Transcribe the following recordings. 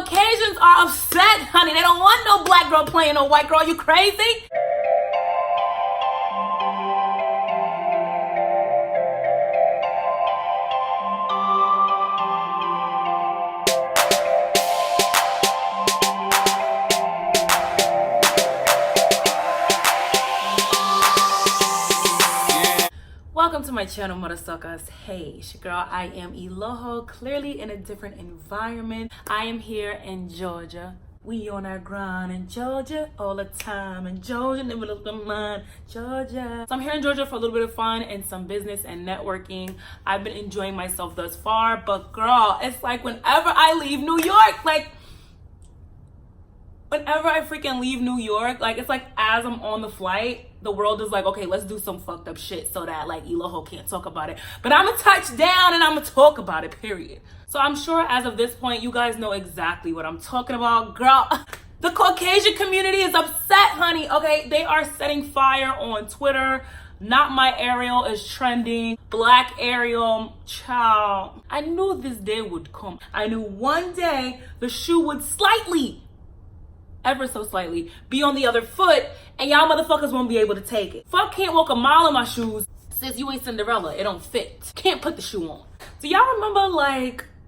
Caucasians are upset, honey. They don't want no black girl playing no white girl. You crazy? Welcome to my channel, mother suckers. Hey, it's your girl. I am Eloho, clearly in a different environment. I am here in Georgia. We on our grind in Georgia all the time. In Georgia, never look the mind, Georgia. So I'm here in Georgia for a little bit of fun and some business and networking. I've been enjoying myself thus far, but girl, it's like whenever I leave New York, whenever I freaking leave New York, it's like as I'm on the flight, the world is like, okay, let's do some fucked up shit so that Eloho can't talk about it. But I'm gonna touch down and I'm gonna talk about it, period. So I'm sure as of this point, you guys know exactly what I'm talking about. Girl, the Caucasian community is upset, honey, okay? They are setting fire on Twitter. Not My Ariel is trending. Black Ariel, child. I knew this day would come. I knew one day the shoe would ever so slightly, be on the other foot, and y'all motherfuckers won't be able to take it. Fuck can't walk a mile in my shoes. Sis, you ain't Cinderella. It don't fit. Can't put the shoe on. Do y'all remember,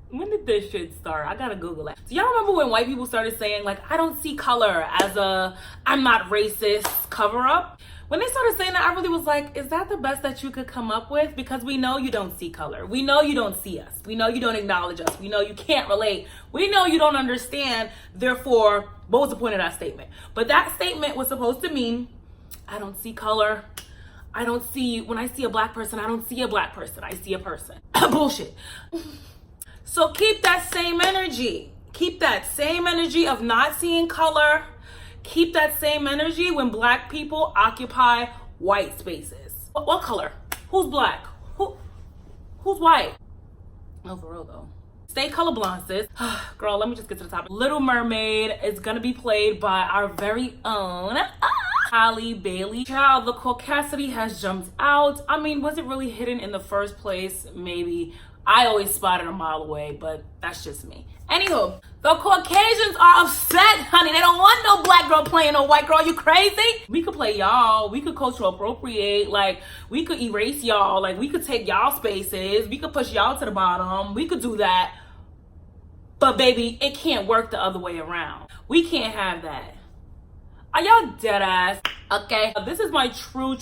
when did this shit start? I gotta Google it. Do y'all remember when white people started saying, I don't see color as a I'm not racist cover-up? When they started saying that, I really was like, is that the best that you could come up with? Because we know you don't see color. We know you don't see us. We know you don't acknowledge us. We know you can't relate. We know you don't understand. Therefore, what was the point of that statement? But that statement was supposed to mean, I don't see color. When I see a black person, I don't see a black person. I see a person. Bullshit. So keep that same energy. Keep that same energy of not seeing color. Keep that same energy when black people occupy white spaces. What color? Who's black? Who's white? No, for real though. Stay colorblind, sis. Girl, let me just get to the topic. Little Mermaid is gonna be played by our very own Halle Bailey. Child, the caucasity has jumped out. I mean, was it really hidden in the first place? Maybe. I always spotted a mile away, but that's just me. Anywho, the Caucasians are upset, honey. They don't want no black girl playing no white girl. You crazy? We could play y'all. We could cultural appropriate. We could erase y'all. We could take y'all spaces. We could push y'all to the bottom. We could do that. But baby, it can't work the other way around. We can't have that. Are y'all dead ass? Okay, this is my true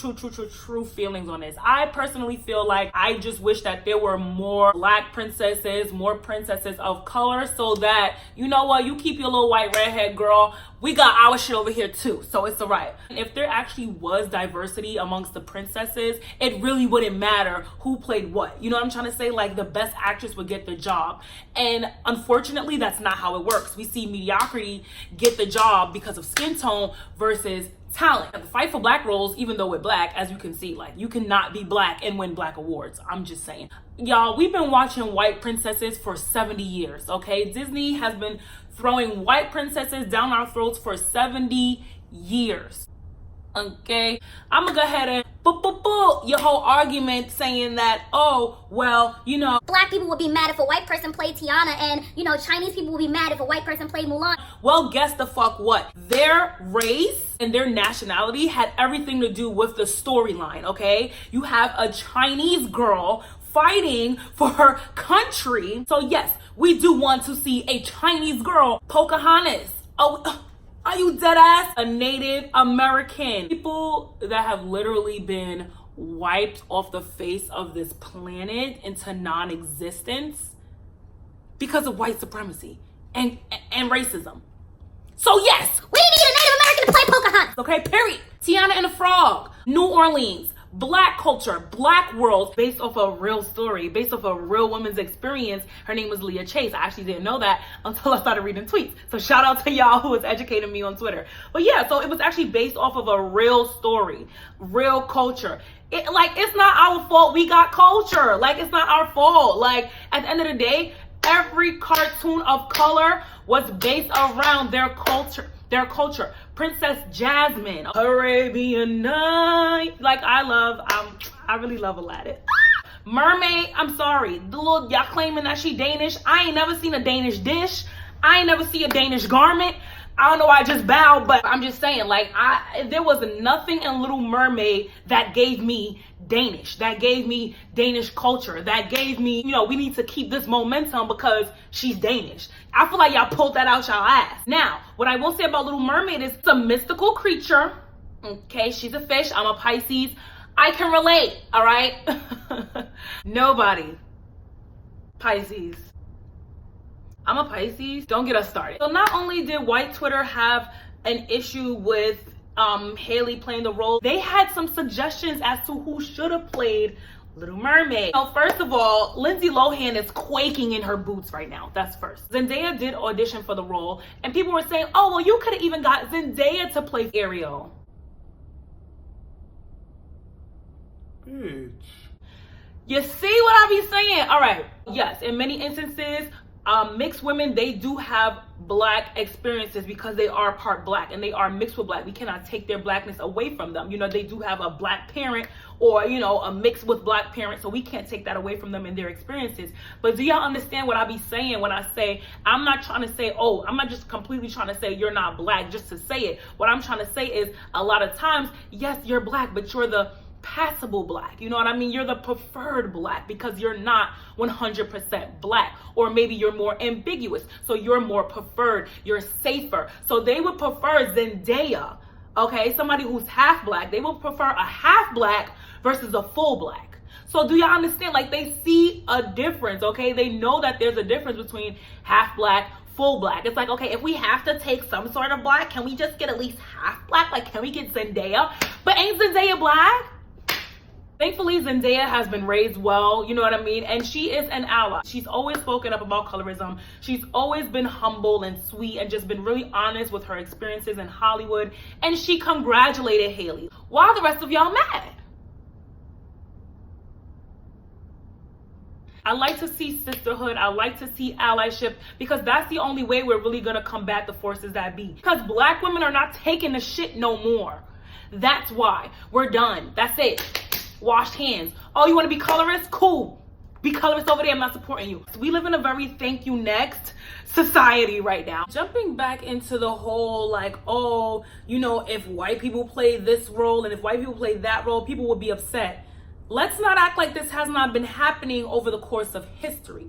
feelings on this. I personally feel like I just wish that there were more black princesses, more princesses of color, so that, you know what, you keep your little white redhead girl. We got our shit over here too, so it's all right. If there actually was diversity amongst the princesses, it really wouldn't matter who played what. You know what I'm trying to say? The best actress would get the job. And unfortunately, that's not how it works. We see mediocrity get the job because of skin tone versus talent. The fight for black roles, even though we're black, as you can see, you cannot be black and win black awards. I'm just saying. Y'all, we've been watching white princesses for 70 years, okay? Disney has been throwing white princesses down our throats for 70 years. Okay, I'm gonna go ahead and your whole argument saying that, oh, well, black people would be mad if a white person played Tiana, and Chinese people would be mad if a white person played Mulan. Well, guess the fuck what? Their race and their nationality had everything to do with the storyline, okay? You have a Chinese girl fighting for her country. So yes, we do want to see a Chinese girl, Pocahontas. Oh, are you dead ass? A Native American. People that have literally been wiped off the face of this planet into non-existence because of white supremacy and racism. So yes, we need a Native American to play Pocahontas. Okay, period. Tiana and the Frog, New Orleans, black culture, black world, based off a real story, based off a real woman's experience. Her name was Leah Chase. I actually didn't know that until I started reading tweets. So shout out to y'all who was educating me on Twitter. But yeah, so it was actually based off of a real story, real culture. It's not our fault we got culture. It's not our fault. At the end of the day, every cartoon of color was based around their culture. Princess Jasmine, Arabian Night. I really love Aladdin. Mermaid, I'm sorry. Y'all claiming that she Danish. I ain't never seen a Danish dish. I ain't never see a Danish garment. I don't know why I just bowed, but I'm just saying, like, there was nothing in Little Mermaid that gave me Danish, that gave me Danish culture, that gave me, you know, we need to keep this momentum because she's Danish. I feel like y'all pulled that out y'all ass. Now, what I will say about Little Mermaid is it's a mystical creature. Okay, she's a fish. I'm a Pisces. I can relate, all right? Nobody. Pisces. I'm a Pisces. Don't get us started. So not only did white Twitter have an issue with Haley playing the role, they had some suggestions as to who should have played Little Mermaid. So first of all, Lindsay Lohan is quaking in her boots right now. That's first. Zendaya did audition for the role, and people were saying, oh, well, you could have even got Zendaya to play Ariel. Bitch. You see what I be saying? All right. Yes, in many instances, mixed women, they do have black experiences because they are part black and they are mixed with black. We cannot take their blackness away from them. You know, they do have a black parent or, you know, a mix with black parent, so we can't take that away from them in their experiences. But do y'all understand what I be saying when I say, I'm not trying to say, oh, I'm not just completely trying to say you're not black just to say it. What I'm trying to say is a lot of times, yes, you're black, but you're the passable black. You know what I mean? You're the preferred black because you're not 100% black, or maybe you're more ambiguous, so you're more preferred, you're safer. So they would prefer Zendaya, okay, somebody who's half black. They would prefer a half black versus a full black. So do y'all understand? Like, they see a difference, okay? They know that there's a difference between half black, full black. It's like, okay, if we have to take some sort of black, can we just get at least half black? Like, can we get Zendaya? But ain't Zendaya black? Thankfully, Zendaya has been raised well, you know what I mean? And she is an ally. She's always spoken up about colorism. She's always been humble and sweet and just been really honest with her experiences in Hollywood. And she congratulated Haley. Why are the rest of y'all mad? I like to see sisterhood. I like to see allyship because that's the only way we're really gonna combat the forces that be. Because black women are not taking the shit no more. That's why. We're done. That's it. Washed hands. Oh, you want to be colorist? Cool. Be colorist over there. I'm not supporting you. We live in a very thank you next society right now. Jumping back into the whole like, oh, you know, if white people play this role and if white people play that role, people would be upset. Let's not act like this has not been happening over the course of history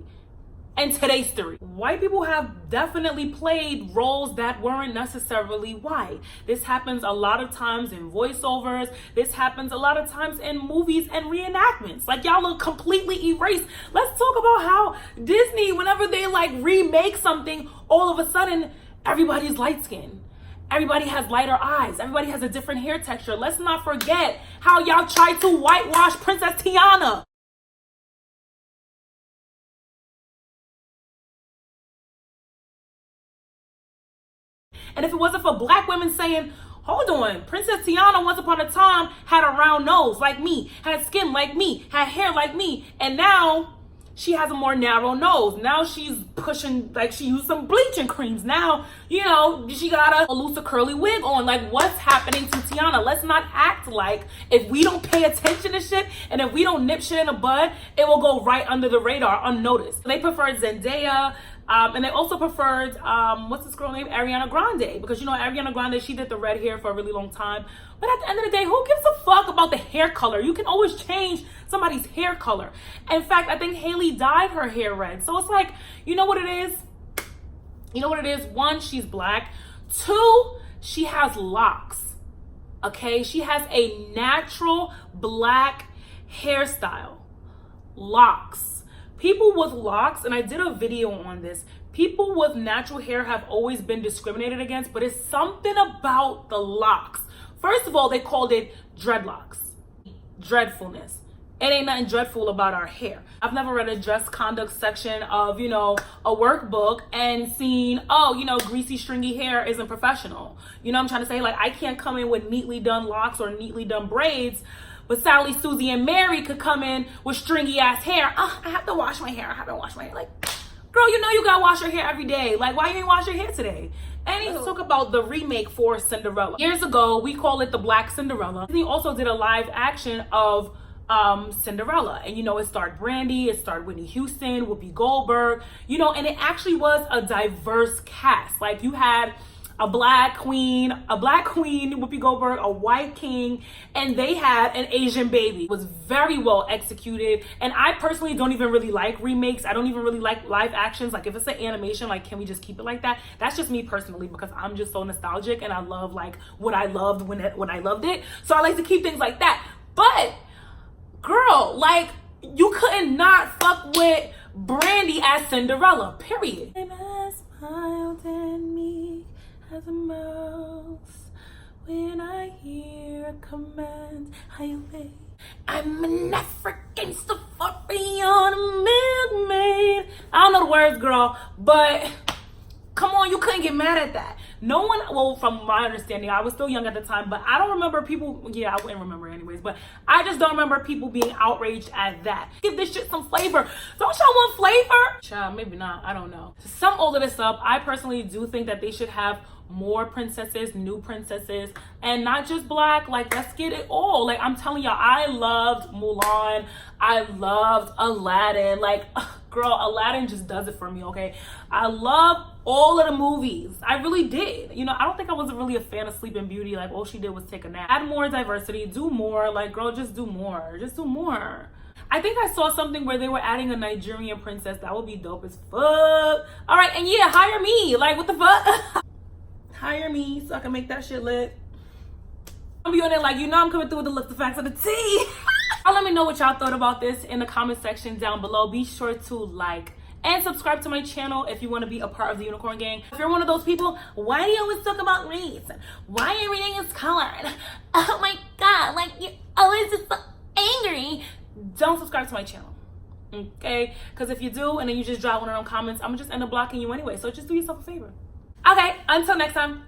and today's story. White people have definitely played roles that weren't necessarily white. This happens a lot of times in voiceovers. This happens a lot of times in movies and reenactments. Like, y'all look completely erased. Let's talk about how Disney, whenever they like remake something, all of a sudden everybody's light skinned. Everybody has lighter eyes. Everybody has a different hair texture. Let's not forget how y'all tried to whitewash Princess Tiana. And if it wasn't for black women saying, hold on, Princess Tiana once upon a time had a round nose like me, had skin like me, had hair like me, and now she has a more narrow nose. Now she's pushing, like, she used some bleaching creams. Now, you know, she got a looser curly wig on. Like, what's happening to Tiana? Let's not act like if we don't pay attention to shit and if we don't nip shit in the bud, it will go right under the radar, unnoticed. They preferred Zendaya. And they also preferred, what's this girl named? Ariana Grande. Because, you know, Ariana Grande, she did the red hair for a really long time. But at the end of the day, who gives a fuck about the hair color? You can always change somebody's hair color. In fact, I think Haley dyed her hair red. So it's like, you know what it is? You know what it is? One, she's black. Two, she has locks. Okay? She has a natural black hairstyle. Locks. People with locks, and I did a video on this, people with natural hair have always been discriminated against, but it's something about the locks. First of all, they called it dreadlocks. Dreadfulness. It ain't nothing dreadful about our hair. I've never read a dress conduct section of, you know, a workbook and seen, oh, you know, greasy, stringy hair isn't professional. You know what I'm trying to say? Like, I can't come in with neatly done locks or neatly done braids, but Sally, Susie, and Mary could come in with stringy ass hair. I have to wash my hair. I have to wash my hair. Like, girl, you know you gotta wash your hair every day. Like, why you ain't wash your hair today? And let's talk about the remake for Cinderella. Years ago, we call it the Black Cinderella. Disney also did a live action of Cinderella. And, you know, it starred Brandy, it starred Whitney Houston, Whoopi Goldberg, you know, and it actually was a diverse cast. Like, you had a black queen, Whoopi Goldberg, a white king, and they had an Asian baby. It was very well executed. And I personally don't even really like remakes. I don't even really like live actions. Like, if it's an animation, like, can we just keep it like that? That's just me personally, because I'm just so nostalgic and I love like what I loved when I loved it. So I like to keep things like that. But girl, like, you couldn't not fuck with Brandy as Cinderella, period. I'm as mild and meek as a mouse. When I hear a command, I obey. I'm an African safari on a milkmaid. I don't know the words, girl, but come on, you couldn't get mad at that. No one, well, from my understanding, I was still young at the time, but I don't remember people, yeah, I wouldn't remember anyways, but I just don't remember people being outraged at that. Give this shit some flavor. Don't y'all want flavor? Child, maybe not, I don't know. To sum all of this up, I personally do think that they should have more princesses, new princesses, and not just black. Like, let's get it all. Like, I'm telling y'all, I loved Mulan, I loved Aladdin. Like, girl, Aladdin just does it for me, okay? I love all of the movies. I really did. You know, I don't think I was really a fan of Sleeping Beauty. Like, all she did was take a nap. Add more diversity, do more. Like, girl, just do more. Just do more. I think I saw something where they were adding a Nigerian princess. That would be dope as fuck. All right, and yeah, hire me. Like, what the fuck? Hire me so I can make that shit lit. I'll be on it like, you know, I'm coming through with the look, the facts, of the tea. Let me know what y'all thought about this in the comment section down below. Be sure to like and subscribe to my channel if you want to be a part of the Unicorn Gang. If you're one of those people, why do you always talk about race? Why everything is colored? Oh my god, like, you're always just so angry. Don't subscribe to my channel, okay? Because if you do and then you just drop one of them comments, I'm gonna just end up blocking you anyway. So just do yourself a favor. Okay, until next time.